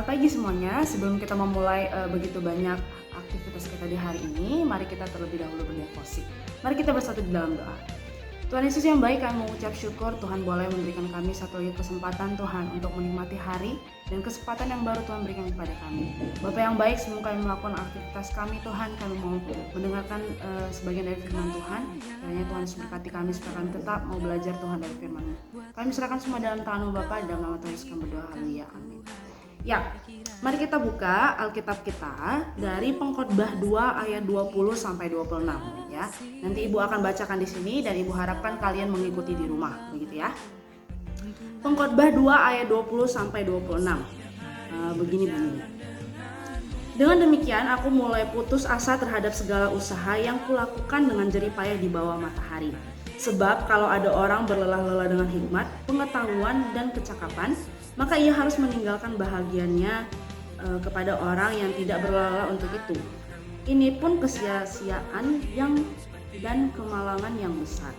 Selamat pagi semuanya. Sebelum kita memulai begitu banyak aktivitas kita di hari ini, mari kita terlebih dahulu berdevosi. Mari kita bersatu di dalam doa. Tuhan Yesus yang baik, kami mengucap syukur Tuhan boleh memberikan kami satu lagi kesempatan Tuhan untuk menikmati hari dan kesempatan yang baru Tuhan berikan kepada kami. Bapa yang baik, sebelum kami melakukan aktivitas kami Tuhan, kami mau mendengarkan sebagian dari firman Tuhan. Kiranya Tuhan memberkati kami supaya kami tetap mau belajar Tuhan dari firman-Mu. Kami serahkan semua dalam tangan-Mu Bapa, dalam nama Tuhan Yesus kami berdoa, haleluya, amin. Ya, mari kita buka Alkitab kita dari Pengkhotbah 2 ayat 20 sampai 26 ya. Nanti Ibu akan bacakan di sini dan Ibu harapkan kalian mengikuti di rumah, begitu ya. Pengkhotbah 2 ayat 20 sampai 26. Begini bunyinya. Dengan demikian aku mulai putus asa terhadap segala usaha yang kulakukan dengan jerih payah di bawah matahari. Sebab kalau ada orang berlelah-lelah dengan hikmat, pengetahuan dan kecakapan, maka ia harus meninggalkan bahagiannya kepada orang yang tidak berlelah untuk itu. Ini pun kesia-siaan dan kemalangan yang besar.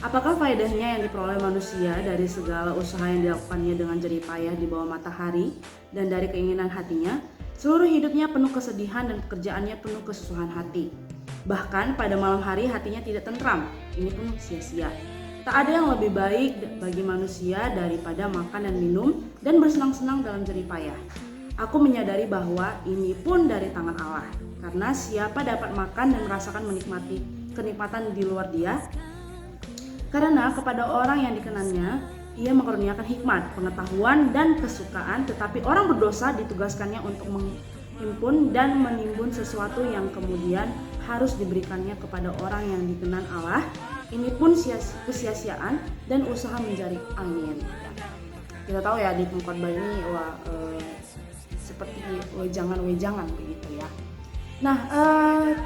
Apakah faedahnya yang diperoleh manusia dari segala usaha yang dilakukannya dengan jerih payah di bawah matahari dan dari keinginan hatinya? Seluruh hidupnya penuh kesedihan dan pekerjaannya penuh kesusahan hati. Bahkan pada malam hari hatinya tidak tentram. Ini pun sia-sia. Tak ada yang lebih baik bagi manusia daripada makan dan minum dan bersenang-senang dalam jerih payah. Aku menyadari bahwa ini pun dari tangan Allah. Karena siapa dapat makan dan merasakan kenikmatan di luar Dia? Karena kepada orang yang dikenannya, Ia mengaruniakan hikmat, pengetahuan dan kesukaan, tetapi orang berdosa ditugaskannya untuk menghimpun dan menimbun sesuatu yang kemudian harus diberikannya kepada orang yang dikenal Allah. Ini pun kesia-siaan dan usaha mencari angin. Kita tahu ya di pengkhotbah ini seperti wejangan-wejangan begitu ya. Nah,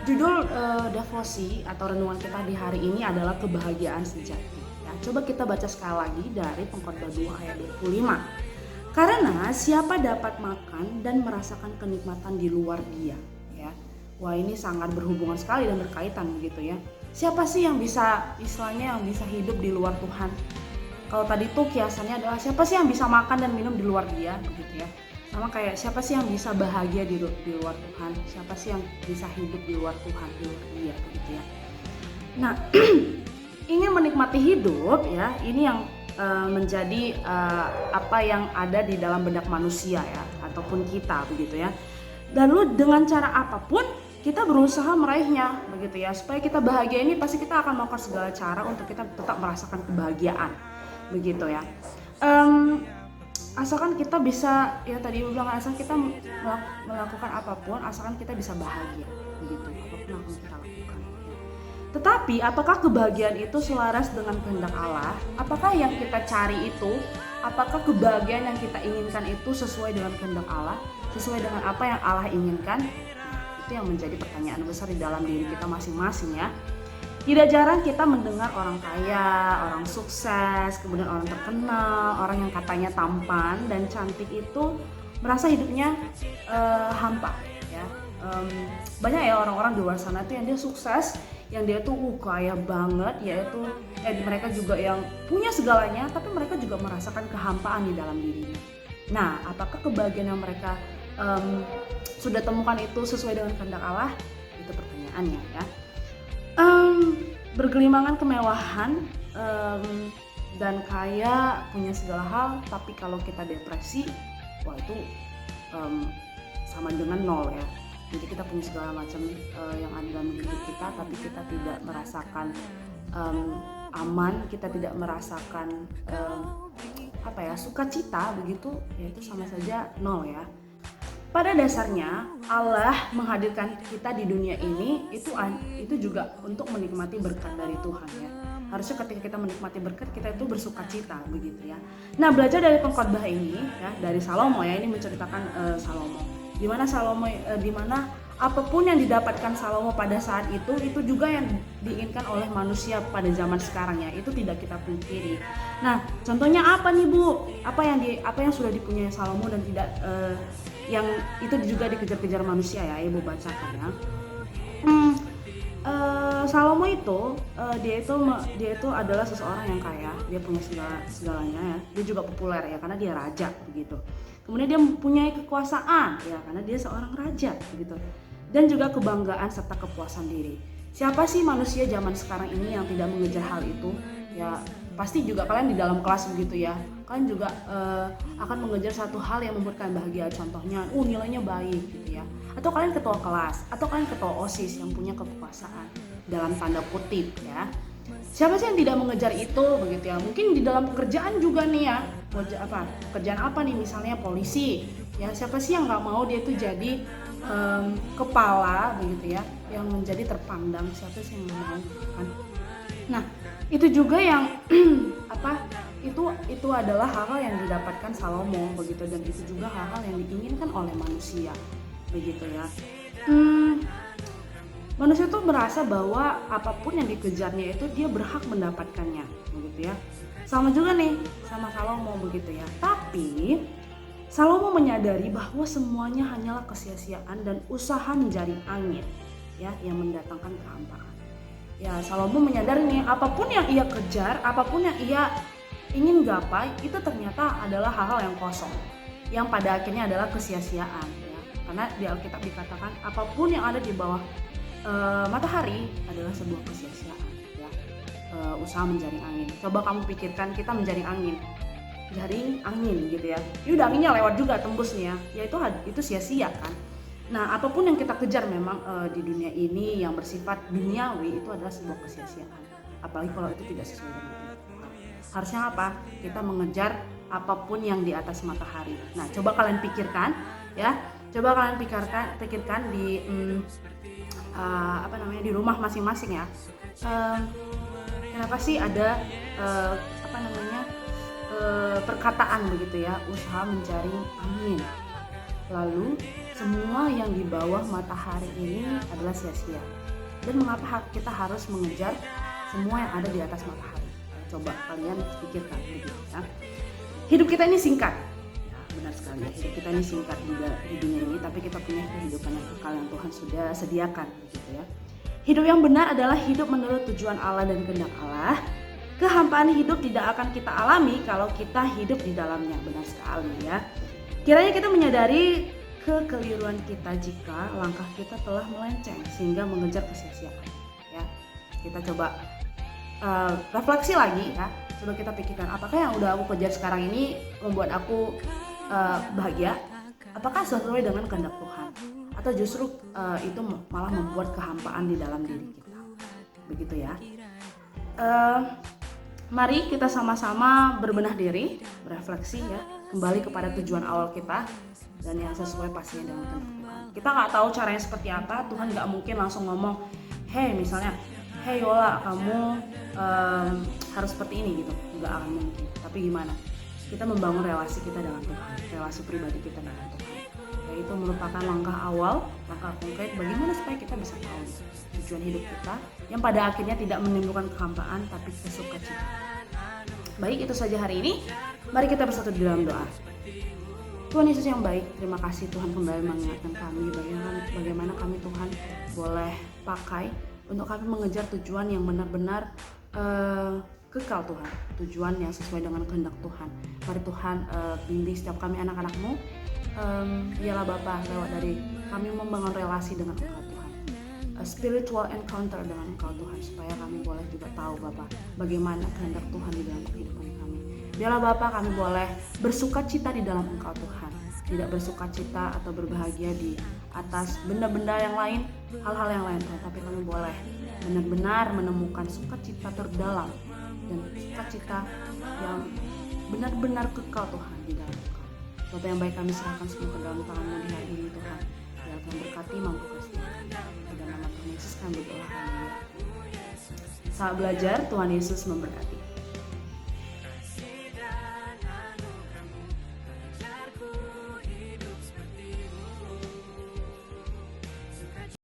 judul devosi atau renungan kita di hari ini adalah kebahagiaan sejati. Ya, coba kita baca sekali lagi dari Pengkhotbah 2 ayat 25. Karena siapa dapat makan dan merasakan kenikmatan di luar Dia, ya. Wah, ini sangat berhubungan sekali dan berkaitan begitu ya. Siapa sih yang bisa yang bisa hidup di luar Tuhan? Kalau tadi tuh kiasannya adalah siapa sih yang bisa makan dan minum di luar Dia, begitu ya. Sama kayak siapa sih yang bisa bahagia di luar Tuhan? Siapa sih yang bisa hidup di luar Tuhan, di luar Dia, begitu ya. Nah, ingin menikmati hidup ya, ini yang menjadi apa yang ada di dalam benak manusia ya, ataupun kita begitu ya. Dan lu dengan cara apapun kita berusaha meraihnya begitu ya, supaya kita bahagia ini pasti kita akan melakukan segala cara untuk kita tetap merasakan kebahagiaan begitu ya. Asalkan kita bisa ya, tadi Ibu bilang asal kita melakukan apapun, asalkan kita bisa bahagia begitu, apapun yang kita lakukan. Tetapi apakah kebahagiaan itu selaras dengan kehendak Allah? Apakah yang kita cari itu, apakah kebahagiaan yang kita inginkan itu sesuai dengan kehendak Allah, sesuai dengan apa yang Allah inginkan? Itu yang menjadi pertanyaan besar di dalam diri kita masing-masing ya. Tidak jarang kita mendengar orang kaya, orang sukses, kemudian orang terkenal, orang yang katanya tampan dan cantik itu merasa hidupnya hampa ya. Banyak ya orang-orang di luar sana tuh yang dia sukses, yang dia tuh kaya banget, yaitu mereka juga yang punya segalanya, tapi mereka juga merasakan kehampaan di dalam dirinya. Nah, apakah kebahagiaan yang mereka sudah temukan itu sesuai dengan kehendak Allah? Itu pertanyaannya ya. Bergelimangan kemewahan dan kaya, punya segala hal, tapi kalau kita depresi, wah itu sama dengan nol ya. Jadi kita punya segala macam yang ada dalam hidup kita, tapi kita tidak merasakan aman, kita tidak merasakan sukacita begitu, ya itu sama saja nol ya. Pada dasarnya Allah menghadirkan kita di dunia ini itu juga untuk menikmati berkat dari Tuhan ya. Harusnya ketika kita menikmati berkat, kita itu bersukacita begitu ya. Nah, belajar dari pengkhotbah ini ya, dari Salomo ya, ini menceritakan Salomo. Di mana apapun yang didapatkan Salomo pada saat itu juga yang diinginkan oleh manusia pada zaman sekarang ya. Itu tidak kita pungkiri. Nah, contohnya apa nih Bu? Apa yang sudah dipunyai Salomo dan tidak yang itu juga dikejar-kejar manusia ya, Ibu bacakan ya. Salomo itu dia itu adalah seseorang yang kaya, dia punya segalanya ya. Dia juga populer ya karena dia raja begitu. kemudian dia mempunyai kekuasaan, ya karena dia seorang raja, begitu. Dan juga kebanggaan serta kepuasan diri. Siapa sih manusia zaman sekarang ini yang tidak mengejar hal itu? Ya pasti juga kalian di dalam kelas begitu ya. Kalian juga akan mengejar satu hal yang membuat kalian bahagia. Contohnya, nilainya baik gitu ya. Atau kalian ketua kelas, atau kalian ketua OSIS yang punya kekuasaan dalam tanda kutip ya. Siapa sih yang tidak mengejar itu begitu ya? Mungkin di dalam pekerjaan juga nih ya. Pekerjaan apa nih, misalnya polisi. Ya siapa sih yang nggak mau dia tuh jadi kepala begitu ya, yang menjadi terpandang, siapa sih yang mau kan? Nah itu juga yang itu adalah hal-hal yang didapatkan Salomo begitu, dan itu juga hal-hal yang diinginkan oleh manusia begitu ya. Manusia tuh merasa bahwa apapun yang dikejarnya itu dia berhak mendapatkannya begitu ya. Sama juga nih sama Salomo begitu ya. Tapi Salomo menyadari bahwa semuanya hanyalah kesia-siaan dan usaha menjaring angin ya yang mendatangkan kehampaan. Ya, Salomo menyadari nih, apapun yang ia kejar, apapun yang ia ingin gapai itu ternyata adalah hal-hal yang kosong, yang pada akhirnya adalah kesia-siaan ya. Karena di Alkitab dikatakan apapun yang ada di bawah matahari adalah sebuah kesia-siaan ya. Usaha menjaring angin. Coba kamu pikirkan, kita menjaring angin. Jaring angin gitu ya. Ini udah anginnya lewat juga, tembus nih ya. Ya itu sia-sia kan. Nah, apapun yang kita kejar memang di dunia ini yang bersifat duniawi itu adalah sebuah kesia-siaan. Apalagi kalau itu tidak sesuai dengan kehendak Tuhan. Harusnya apa? Kita mengejar apapun yang di atas matahari. Nah, coba kalian pikirkan ya. Coba kalian pikirkan di di rumah masing-masing ya. Kenapa sih ada perkataan begitu ya, usaha menjaring angin. Lalu semua yang di bawah matahari ini adalah sia-sia. Dan mengapa kita harus mengejar semua yang ada di atas matahari? Coba kalian pikirkan begitu ya. Hidup kita ini singkat. Ya, benar sekali. Hidup kita ini singkat di dunia ini, tapi kita punya kehidupan yang kekal yang Tuhan sudah sediakan begitu ya. Hidup yang benar adalah hidup menurut tujuan Allah dan kehendak Allah. Kehampaan hidup tidak akan kita alami kalau kita hidup di dalamnya. Benar sekali ya. Kiranya kita menyadari kekeliruan kita jika langkah kita telah melenceng sehingga mengejar kesia-siaan ya. Kita coba refleksi lagi ya. Coba kita pikirkan, apakah yang udah aku kejar sekarang ini membuat aku bahagia? Apakah sesuai dengan kehendak Tuhan? Atau justru itu malah membuat kehampaan di dalam diri kita? Begitu ya. Mari kita sama-sama berbenah diri, berefleksi ya, kembali kepada tujuan awal kita dan yang sesuai pastinya dengan kehendak Tuhan. Kita nggak tahu caranya seperti apa. Tuhan nggak mungkin langsung ngomong, misalnya, Yola, kamu harus seperti ini gitu. Nggak akan mungkin. Tapi gimana? Kita membangun relasi kita dengan Tuhan, relasi pribadi kita dengan Tuhan. Yaitu merupakan langkah awal, langkah konkret bagaimana supaya kita bisa tahu tujuan hidup kita yang pada akhirnya tidak menimbulkan kehampaan tapi kesukacita. Baik, itu saja hari ini. Mari kita bersatu di dalam doa. Tuhan Yesus yang baik, terima kasih Tuhan kembali mengingatkan kami bagaimana kami Tuhan boleh pakai untuk kami mengejar tujuan yang benar-benar kekal Tuhan, tujuan yang sesuai dengan kehendak Tuhan. Mari Tuhan bimbing setiap kami anak-anak-Mu. Biarlah Bapa lewat dari kami membangun relasi dengan Engkau Tuhan, spiritual encounter dengan Engkau Tuhan, supaya kami boleh juga tahu Bapa bagaimana kehendak Tuhan di dalam kehidupan kami. Biarlah Bapa kami boleh bersukacita di dalam Engkau Tuhan, tidak bersukacita atau berbahagia di atas benda-benda yang lain, hal-hal yang lain Tuhan, tapi kami boleh benar-benar menemukan sukacita terdalam dan sukacita yang benar-benar kekal Tuhan di dalam Engkau. Bapa yang baik, kami serahkan semua ke dalam tangan-Mu di hari ini Tuhan. Biar Tuhan berkati, mampukan setiap kami. Dalam nama Tuhan Yesus kami berdoa. Saat belajar, Tuhan Yesus memberkati.